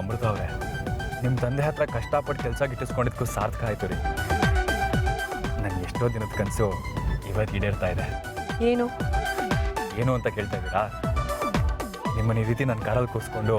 ಅಮೃತ ಅವರೇ, ನಿಮ್ಮ ತಂದೆ ಹತ್ರ ಕಷ್ಟಪಟ್ಟು ಕೆಲಸ ಗಿಟ್ಟಿಸ್ಕೊಂಡಿದ್ದಕ್ಕೂ ಸಾರ್ಥಕ ಆಯಿತು ರೀ. ನನ್ನ ಎಷ್ಟೋ ದಿನದ ಕನಸು ಇವತ್ತು ಈಡೇರ್ತಾ ಇದೆ. ಏನು ಏನು ಅಂತ ಕೇಳ್ತಾ ಇದ್ದೀರಾ? ನಿಮ್ಮನ್ನ ಈ ರೀತಿ ನನ್ನ ಕಾರಲ್ಲಿ ಕೂರಿಸ್ಕೊಂಡು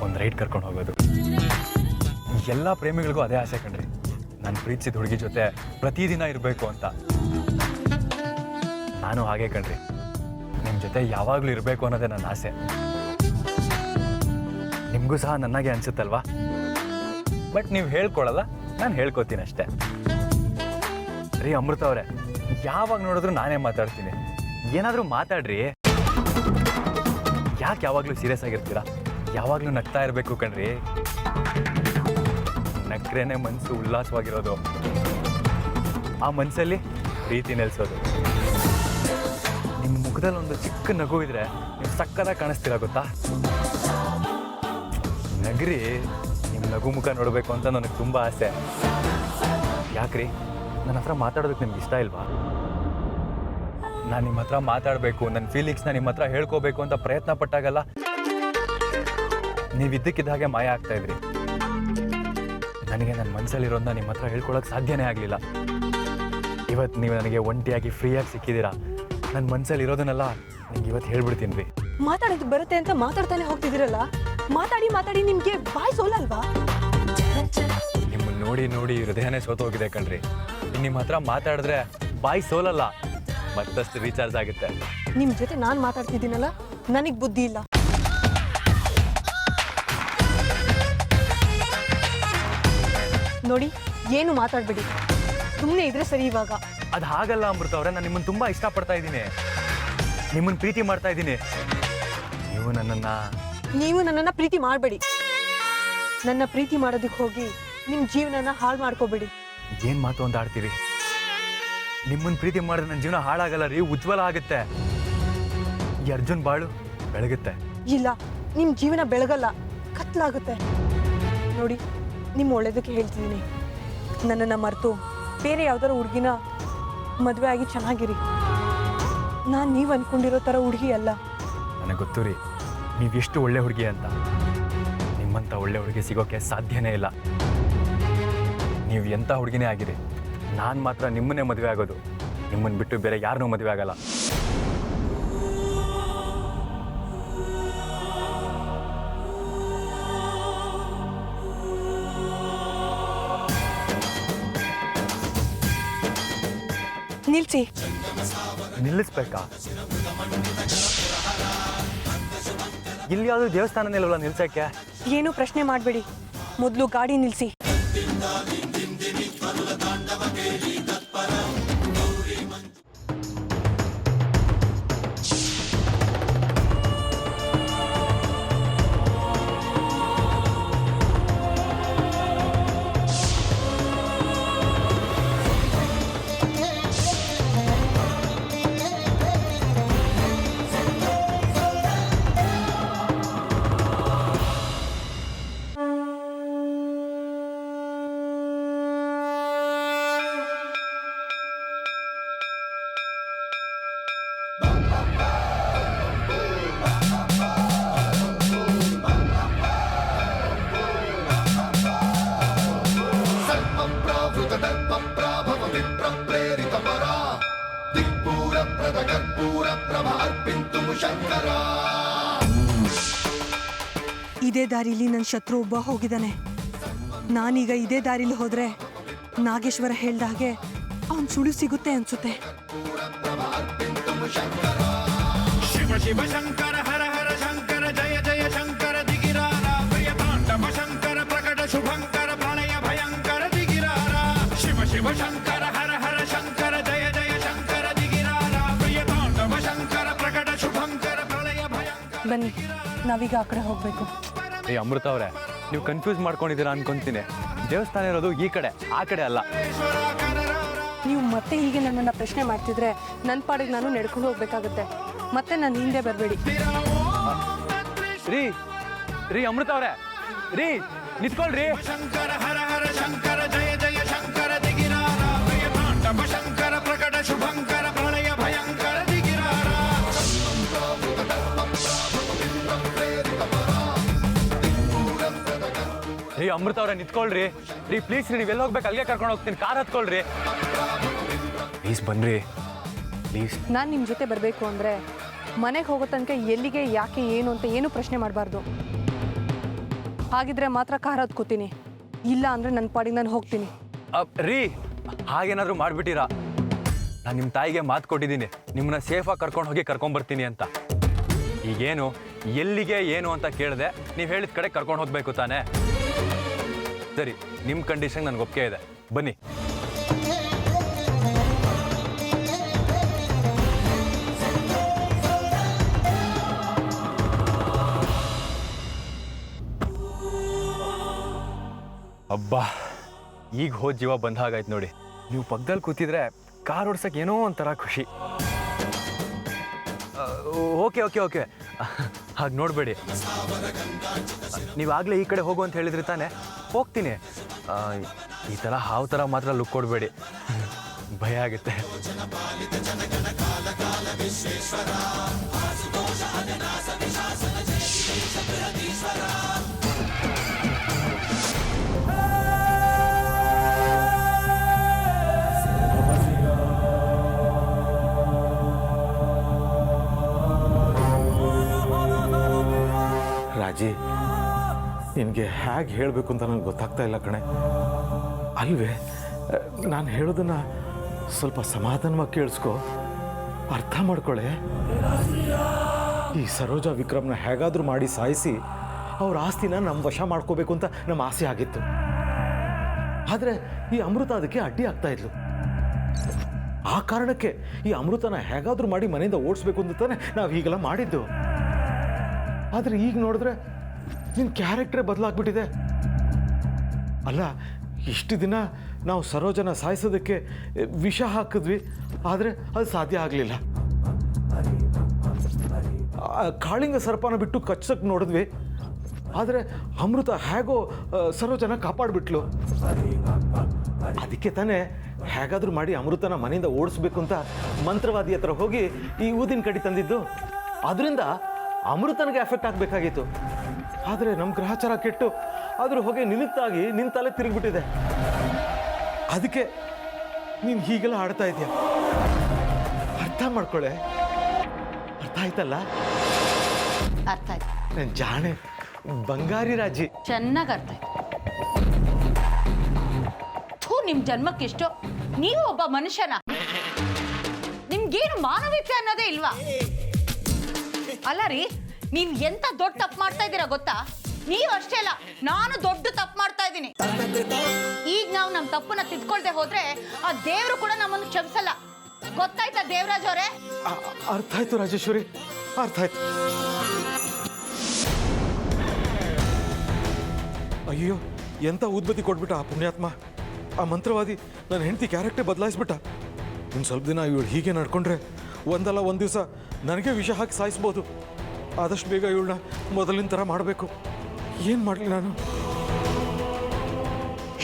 ಒಂದು ರೈಡ್ ಕರ್ಕೊಂಡು ಹೋಗೋದು. ಎಲ್ಲ ಪ್ರೇಮಿಗಳಿಗೂ ಅದೇ ಆಸೆ ಕಣ್ರಿ, ನಾನು ಪ್ರೀತಿಸಿದ ಹುಡುಗಿ ಜೊತೆ ಪ್ರತಿದಿನ ಇರಬೇಕು ಅಂತ. ನಾನು ಹಾಗೆ ಕಣ್ರಿ, ನಿಮ್ಮ ಜೊತೆ ಯಾವಾಗಲೂ ಇರಬೇಕು ಅನ್ನೋದೇ ನನ್ನ ಆಸೆ. ನಿಮಗೂ ಸಹ ನನಗೆ ಅನ್ಸುತ್ತಲ್ವಾ? ಬಟ್ ನೀವು ಹೇಳ್ಕೊಳಲ್ಲ, ನಾನು ಹೇಳ್ಕೊತೀನಿ ಅಷ್ಟೇ. ರೀ ಅಮೃತ ಅವರೇ, ಯಾವಾಗ ನೋಡಿದ್ರು ನಾನೇ ಮಾತಾಡ್ತೀನಿ. ಏನಾದರೂ ಮಾತಾಡ್ರಿ. ಯಾಕೆ ಯಾವಾಗಲೂ ಸೀರಿಯಸ್ ಆಗಿರ್ತೀರಾ? ಯಾವಾಗಲೂ ನಗ್ತಾ ಇರಬೇಕು ಕಣ್ರಿ. ನಕ್ರೇನೆ ಮನಸ್ಸು ಉಲ್ಲಾಸವಾಗಿರೋದು, ಆ ಮನಸ್ಸಲ್ಲಿ ಪ್ರೀತಿ ನೆಲೆಸೋದು. ನಿಮ್ಮ ಮುಖದಲ್ಲಿ ಒಂದು ಚಿಕ್ಕ ನಗು ಇದ್ರೆ ನೀವು ಸಕ್ಕದಾಗಿ ಕಾಣಿಸ್ತೀರಾ ಗೊತ್ತಾ? ನಗ್ರಿ, ನಿಮ್ಮ ನಗು ಮುಖ ನೋಡಬೇಕು ಅಂತ ನನಗೆ ತುಂಬ ಆಸೆ. ಯಾಕ್ರಿ, ನನ್ನ ಹತ್ರ ಮಾತಾಡೋದಕ್ಕೆ ನಿಮ್ಗೆ ಇಷ್ಟ ಇಲ್ವಾ? ನಾನು ನಿಮ್ಮ ಹತ್ರ ಮಾತಾಡಬೇಕು, ನನ್ನ ಫೀಲಿಂಗ್ಸ್ನ ನಿಮ್ಮ ಹತ್ರ ಹೇಳ್ಕೋಬೇಕು ಅಂತ ಪ್ರಯತ್ನ ಪಟ್ಟಾಗಲ್ಲ ನೀವು ಇದ್ದಕ್ಕಿದ್ದ ಹಾಗೆ ಮಾಯ ಆಗ್ತಾ ಇದ್ರಿ. ನನಗೆ ನನ್ನ ಮನಸ್ಸಲ್ಲಿರೋದನ್ನ ನಿಮ್ಮ ಹತ್ರ ಹೇಳ್ಕೊಳಕ್ಕೆ ಸಾಧ್ಯನೇ ಆಗಲಿಲ್ಲ. ಇವತ್ತು ನೀವು ನನಗೆ ಒಂಟಿಯಾಗಿ ಫ್ರೀಯಾಗಿ ಸಿಕ್ಕಿದ್ದೀರಾ. ನನ್ನ ಮನಸ್ಸಲ್ಲಿ ಇರೋದನ್ನೆಲ್ಲ ನಿಮ್ಗೆ ಇವತ್ತು ಹೇಳ್ಬಿಡ್ತೀನಿ ರೀ. ಮಾತಾಡೋದು ಬರುತ್ತೆ ಅಂತ ಮಾತಾಡ್ತಾನೆ ಹೋಗ್ತಿದ್ದೀರಲ್ಲ, ಮಾತಾಡಿ ಮಾತಾಡಿ ನಿಮ್ಗೆ ಬಾಯ್ ಸೋಲಲ್ವಾ? ನಿಮ್ಮನ್ನು ನೋಡಿ ನೋಡಿ ಹೃದಯನೇ ಸೋತೋಗಿದೆ ಕಣ್ರಿ. ನಿಮ್ಮ ಹತ್ರ ಮಾತಾಡಿದ್ರೆ ಬಾಯಿ ಸೋಲಲ್ಲ, ಮತ್ತಷ್ಟು ರೀಚಾರ್ಜ್ ಆಗುತ್ತೆ. ನಿಮ್ ಜೊತೆ ನಾನು ಮಾತಾಡ್ತಿದ್ದೀನಲ್ಲ, ನನಗ್ ಬುದ್ಧಿ ಇಲ್ಲ. ನೋಡಿ, ಏನು ಮಾತಾಡ್ಬೇಡಿ, ಸುಮ್ಮನೆ ಇದ್ರೆ ಸರಿ. ಇವಾಗ ಅದು ಹಾಗಲ್ಲ ಅಮೃತ ಅವರೇ, ನಾನು ನಿಮ್ಮನ್ನು ತುಂಬ ಇಷ್ಟಪಡ್ತಾ ಇದ್ದೀನಿ, ನಿಮ್ಮನ್ನು ಪ್ರೀತಿ ಮಾಡ್ತಾ ಇದ್ದೀನಿ. ನೀವು ನನ್ನನ್ನು ಪ್ರೀತಿ ಮಾಡಬೇಡಿ. ನನ್ನ ಪ್ರೀತಿ ಮಾಡೋದಕ್ಕೆ ಹೋಗಿ ನಿಮ್ಮ ಜೀವನನ ಹಾಳು ಮಾಡ್ಕೋಬೇಡಿ. ಏನು ಮಾತು ಅಂತ ಆಡ್ತೀರಿ? ನಿಮ್ಮನ್ನು ಪ್ರೀತಿ ಮಾಡಿದ್ರೆ ನನ್ನ ಜೀವನ ಹಾಳಾಗಲ್ಲ ರೀ, ಉಜ್ವಲ ಆಗುತ್ತೆ. ಈ ಅರ್ಜುನ್ ಬಾಳು ಬೆಳಗುತ್ತೆ. ಇಲ್ಲ, ನಿಮ್ಮ ಜೀವನ ಬೆಳಗಲ್ಲ, ಕತ್ಲಾಗುತ್ತೆ. ನೋಡಿ, ನಿಮ್ಮ ಒಳ್ಳೇದಕ್ಕೆ ಹೇಳ್ತಿದ್ದೀನಿ. ನನ್ನನ್ನು ಮರೆತು ಬೇರೆ ಯಾವ್ದಾರ ಹುಡುಗಿನ ಮದುವೆ ಆಗಿ ಚೆನ್ನಾಗಿರಿ. ನಾನು ನೀವು ಅಂದ್ಕೊಂಡಿರೋ ಥರ ಹುಡುಗಿ ಅಲ್ಲ. ನನಗೆ ಗೊತ್ತು ರೀ, ನೀವೆಷ್ಟು ಒಳ್ಳೆ ಹುಡುಗಿ ಅಂತ. ನಿಮ್ಮಂಥ ಒಳ್ಳೆ ಹುಡುಗಿ ಸಿಗೋಕ್ಕೆ ಸಾಧ್ಯನೇ ಇಲ್ಲ. ನೀವು ಎಂಥ ಹುಡುಗಿನೇ ಆಗಿರಿ, ನಾನು ಮಾತ್ರ ನಿಮ್ಮನ್ನೇ ಮದುವೆ ಆಗೋದು. ನಿಮ್ಮನ್ನು ಬಿಟ್ಟು ಬೇರೆ ಯಾರನ್ನೂ ಮದುವೆ ಆಗಲ್ಲ. ನಿಲ್ಸಿ. ನಿಲ್ಲಿಸ್ಬೇಕಾ? ಇಲ್ಲಿ ಯಾವುದು ದೇವಸ್ಥಾನನೇ ಇಲ್ವಲ್ಲ ನಿಲ್ಸಕ್ಕೆ? ಏನು ಪ್ರಶ್ನೆ ಮಾಡಬೇಡಿ, ಮೊದಲು ಗಾಡಿ ನಿಲ್ಲಿಸಿ. ಇದೇ ದಾರಿಲಿ ನನ್ನ ಶತ್ರು ಒಬ್ಬ ಹೋಗಿದ್ದಾನೆ. ನಾನೀಗ ಇದೇ ದಾರಿಲಿ ಹೋದ್ರೆ ನಾಗೇಶ್ವರ ಹೇಳ್ದ ಹಾಗೆ ಅವನ್ ಸುಳು ಸಿಗುತ್ತೆ ಅನ್ಸುತ್ತೆ. ಶಿವ ಶಿವ ಶಂಕರ ಹರ ಹರ ಶಂಕರ ಜಯ ಜಯ ಶಂಕರ ದಿಗಿರಾರ ಪ್ರಿಯ ತಾಂಡವ ಶಂಕರ ಪ್ರಕಟ ಶುಭಂಕರ ಪ್ರಳಯ ಭಯಂಕರ ದಿಗಿರಾರ. ಶಿವ ಶಿವ ಶಂಕರ ಹರ ಹರ ಶಂಕರ ಜಯ ಜಯ ಶಂಕರ ದಿಗಿರಾರ ಪ್ರಿಯ ತಾಂಡವ ಶಂಕರ ಪ್ರಕಟ ಶುಭಂಕರ ಪ್ರಳಯ ಭಯಂಕರ. ಬನ್ನಿ, ನಾವೀಗ ಆ ಕಡೆ ಹೋಗ್ಬೇಕು. ಏ ಅಮೃತ ಅವರೇ, ನೀವು ಕನ್ಫ್ಯೂಸ್ ಮಾಡ್ಕೊಂಡಿದ್ದೀರಾ ಅನ್ಕೊಂತೀನಿ. ದೇವಸ್ಥಾನ ಇರೋದು ಈ ಕಡೆ, ಆ ಕಡೆ ಅಲ್ಲ. ನೀವು ಮತ್ತೆ ಹೀಗೆ ನನ್ನನ್ನು ಪ್ರಶ್ನೆ ಮಾಡ್ತಿದ್ರೆ ನನ್ನ ಪಾಡಿಗೆ ನಾನು ನಡ್ಕೊಂಡು ಹೋಗ್ಬೇಕಾಗುತ್ತೆ. ಮತ್ತೆ ನನ್ನ ಹಿಂದೆ ಬರಬೇಡಿ. ರೀ ರೀ ಅಮೃತ ಅವರೇ, ರೀ ನಿಂತ್ಕೊಳ್ರಿ. ಶಂಕರ ಹರ ಹರ ಶಂಕರ ಜಯ ಜಯ ಶಂಕರ ದಿಗಿರಾರ ಪ್ರಿಯ ತಾಂಡವ ಶಂಕರ ಪ್ರಕಟ ಶುಭಂಕರ ಪ್ರಳಯ ಭಯಂಕರ ದಿಗಿರಾರ. ಅಮೃತ ಅವರೇ ನಿಂತ್ಕೊಳ್ರಿ. ರೀ ಪ್ಲೀಸ್ ರೀ, ನೀವೆಲ್ಲ ಹೋಗ್ಬೇಕು ಅಲ್ಲಿಗೆ ಕರ್ಕೊಂಡು ಹೋಗ್ತೀನಿ, ಕಾರ್ ಹತ್ಕೊಳ್ರಿ ಪ್ಲೀಸ್. ಬನ್ರಿ ಪ್ಲೀಸ್. ನಾನು ನಿಮ್ಮ ಜೊತೆ ಬರಬೇಕು ಅಂದರೆ ಮನೆಗೆ ಹೋಗೋ ತನಕ ಎಲ್ಲಿಗೆ, ಯಾಕೆ, ಏನು ಅಂತ ಏನು ಪ್ರಶ್ನೆ ಮಾಡಬಾರ್ದು. ಹಾಗಿದ್ರೆ ಮಾತ್ರ ಕಾರ್ ಹತ್ಕೋತೀನಿ, ಇಲ್ಲ ಅಂದರೆ ನನ್ನ ಪಾಡಿಗೆ ನಾನು ಹೋಗ್ತೀನಿ. ರೀ ಹಾಗೇನಾದರೂ ಮಾಡಿಬಿಟ್ಟಿರಾ? ನಾನು ನಿಮ್ಮ ತಾಯಿಗೆ ಮಾತು ಕೊಟ್ಟಿದ್ದೀನಿ, ನಿಮ್ಮನ್ನ ಸೇಫಾಗಿ ಕರ್ಕೊಂಡು ಹೋಗಿ ಕರ್ಕೊಂಬರ್ತೀನಿ ಅಂತ. ಈಗೇನು ಎಲ್ಲಿಗೆ ಏನು ಅಂತ ಕೇಳಿದೆ, ನೀವು ಹೇಳಿದ ಕಡೆ ಕರ್ಕೊಂಡು ಹೋಗಬೇಕು ತಾನೇ? ಸರಿ, ನಿಮ್ಮ ಕಂಡೀಷನ್ ನನಗೆ ಒಪ್ಪಿಗೆ ಇದೆ, ಬನ್ನಿ. ಅಬ್ಬಾ, ಈಗ ಹೋದ ಜೀವ ಬಂದ ಹಾಗಾಯ್ತು ನೋಡಿ. ನೀವು ಪಕ್ಕದಲ್ಲಿ ಕೂತಿದ್ರೆ ಕಾರ್ ಓಡ್ಸಕ್ಕೆ ಏನೋ ಒಂಥರ ಖುಷಿ. ಓಕೆ ಓಕೆ ಓಕೆ, ಹಾಗೆ ನೋಡಬೇಡಿ. ನೀವಾಗಲೇ ಈ ಕಡೆ ಹೋಗು ಅಂತ ಹೇಳಿದ್ರಿ ತಾನೆ, ಹೋಗ್ತೀನಿ. ಈ ಥರ ಹಾವು ಥರ ಮಾತ್ರ ಲುಕ್ ಕೊಡಬೇಡಿ, ಭಯ ಆಗುತ್ತೆ. ರಾಜಿ, ನಿನಗೆ ಹೇಗೆ ಹೇಳಬೇಕು ಅಂತ ನನಗೆ ಗೊತ್ತಾಗ್ತಾ ಇಲ್ಲ ಕಣೆ. ಅಲ್ವೇ, ನಾನು ಹೇಳೋದನ್ನು ಸ್ವಲ್ಪ ಸಮಾಧಾನವಾಗಿ ಕೇಳಿಸ್ಕೊ, ಅರ್ಥ ಮಾಡ್ಕೊಳ್ಳೆ. ಈ ಸರೋಜಾ ವಿಕ್ರಮ್ನ ಹೇಗಾದರೂ ಮಾಡಿ ಸಾಯಿಸಿ ಅವ್ರ ಆಸ್ತಿನ ನಮ್ಮ ವಶ ಮಾಡ್ಕೋಬೇಕು ಅಂತ ನಮ್ಮ ಆಸೆ ಆಗಿತ್ತು. ಆದರೆ ಈ ಅಮೃತ ಅದಕ್ಕೆ ಅಡ್ಡಿ ಆಗ್ತಾ ಇದ್ಲು. ಆ ಕಾರಣಕ್ಕೆ ಈ ಅಮೃತನ ಹೇಗಾದರೂ ಮಾಡಿ ಮನೆಯಿಂದ ಓಡಿಸ್ಬೇಕು ಅಂತ ತಾನೆ ನಾವು ಹೀಗೆಲ್ಲ ಮಾಡಿದ್ದು. ಆದರೆ ಈಗ ನೋಡಿದ್ರೆ ನಿನ್ನ ಕ್ಯಾರೆಕ್ಟ್ರೇ ಬದಲಾಗ್ಬಿಟ್ಟಿದೆ. ಅಲ್ಲ, ಇಷ್ಟು ದಿನ ನಾವು ಸರೋಜನ ಸಾಯಿಸೋದಕ್ಕೆ ವಿಷ ಹಾಕಿದ್ವಿ, ಆದರೆ ಅದು ಸಾಧ್ಯ ಆಗಲಿಲ್ಲ. ಕಾಳಿಂಗ ಸರ್ಪನ ಬಿಟ್ಟು ಕಚ್ಚಕ್ಕೆ ನೋಡಿದ್ವಿ, ಆದರೆ ಅಮೃತ ಹೇಗೋ ಸರೋಜನ ಕಾಪಾಡಿಬಿಟ್ಲು. ಅದಕ್ಕೆ ತಾನೇ ಹೇಗಾದರೂ ಮಾಡಿ ಅಮೃತನ ಮನೆಯಿಂದ ಓಡಿಸ್ಬೇಕು ಅಂತ ಮಂತ್ರವಾದಿ ಹತ್ರ ಹೋಗಿ ಈ ಊದಿನ ಕಡಿ ತಂದಿದ್ದು. ಅದರಿಂದ ಅಮೃತನಿಗೆ ಎಫೆಕ್ಟ್ ಆಗಬೇಕಾಗಿತ್ತು. ಆದರೆ ನಮ್ಮ ಗ್ರಹಚಾರ ಕೆಟ್ಟು ಅದ್ರ ಹೊಗೆ ನಿಲುಕ್ತಾಗಿ ನಿನ್ನ ತಲೆ ತಿರುಗಿಬಿಟ್ಟಿದೆ. ಅದಕ್ಕೆ ನೀನು ಹೀಗೆಲ್ಲ ಆಡ್ತಾ ಇದೆಯಾ? ಅರ್ಥ ಮಾಡ್ಕೊಳ್ಳೆ. ಅರ್ಥ ಆಯ್ತಲ್ಲ? ಅರ್ಥ ಆಯ್ತು. ನನ್ನ ಜಾಣೆ ಬಂಗಾರಿ ರಾಜಿ. ಚೆನ್ನಾಗಿ ಅರ್ಥ ಆಯ್ತು. ನಿಮ್ಮ ಜನ್ಮಕ್ಕೆಷ್ಟು ನೀವು ಒಬ್ಬ ಮನುಷ್ಯನ? ನಿಮ್ಗೇನು ಮಾನವೀಯತೆ ಅನ್ನೋದೇ ಇಲ್ವಾ? ಅಲ್ಲ ರೀ, ನೀವ್ ಎಂತ ದೊಡ್ಡ ತಪ್ಪು ಮಾಡ್ತಾ ಇದ್ದೀರಾ ಗೊತ್ತಾ? ನೀವು ಅಷ್ಟೇ ಅಲ್ಲ, ನಾನು ದೊಡ್ಡ ತಪ್ಪು ಮಾಡ್ತಾ ಇದ್ದೀನಿ. ಈಗ ನಾವು ನಮ್ಮ ತಪ್ಪನ್ನ ತಿದ್ಕೊಳ್ದೆ ಹೋದ್ರೆ ಆ ದೇವ್ರು ಕೂಡ ನಮ್ಮನ್ನು ಕ್ಷಮಿಸಲ್ಲ. ಗೊತ್ತಾಯ್ತಾ ದೇವರಾಜ್ ಅವರೇ? ಅರ್ಥ ಆಯ್ತು ರಾಜೇಶ್ವರಿ, ಅರ್ಥ ಆಯ್ತು. ಅಯ್ಯೋ, ಎಂತ ಉದ್ಬತ್ತಿ ಕೊಟ್ಬಿಟ್ಟ ಆ ಪುಣ್ಯಾತ್ಮ. ಆ ಮಂತ್ರವಾದಿ ನನ್ನ ಹೆಂಡತಿ ಕ್ಯಾರೆಕ್ಟರ್ ಬದಲಾಯಿಸ್ಬಿಟ್ಟ. ಇನ್ನು ಸ್ವಲ್ಪ ದಿನ ಇವಳು ಹೀಗೆ ನಡ್ಕೊಂಡ್ರೆ ಒಂದಲ್ಲ ಒಂದು ದಿವಸ ನನಗೆ ವಿಷ ಹಾಕಿ ಸಾಯಿಸ್ಬೋದು. ಆದಷ್ಟು ಬೇಗ ಇವಳನ್ನ ಮೊದಲಿನ ಥರ ಮಾಡಬೇಕು. ಏನು ಮಾಡಲಿ ನಾನು?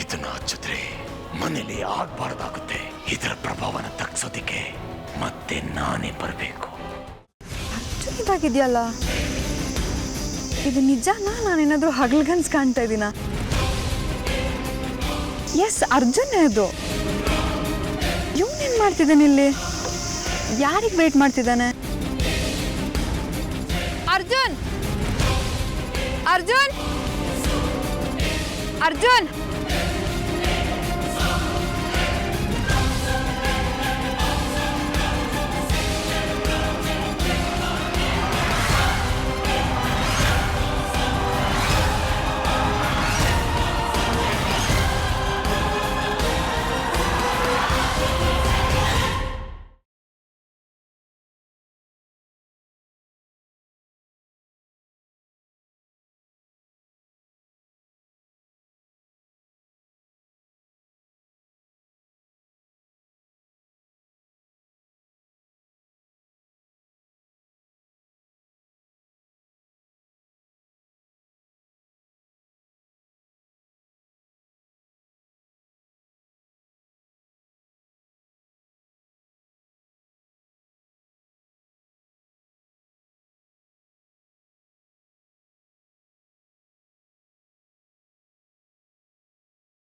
ಇದನ್ನ ಹಚ್ಚಿದ್ರೆ ಮನೇಲಿ ಆಗ್ಬಾರ್ದಾಗುತ್ತೆ. ಇದರ ಪ್ರಭಾವನ ತಗ್ಸೋದಿಕ್ಕೆ ಮತ್ತೆ ನಾನೇ ಬರಬೇಕು. ಇದಾಗಿದೆಯಲ್ಲ, ಇದು ನಿಜನಾ? ನಾನೇನಾದರೂ ಹಗಲ್ಗನ್ಸ್ ಕಾಣ್ತಾ ಇದ್ದೀನ? ಎಸ್, ಅರ್ಜುನ್ ಅದು. ಇವನೇನು ಮಾಡ್ತಿದ್ದಾನೆ ಇಲ್ಲಿ? ಯಾರಿಗೆ ವೇಟ್ ಮಾಡ್ತಿದ್ದಾನೆ? ಅರ್ಜುನ್, ಅರ್ಜುನ್, ಅರ್ಜುನ್.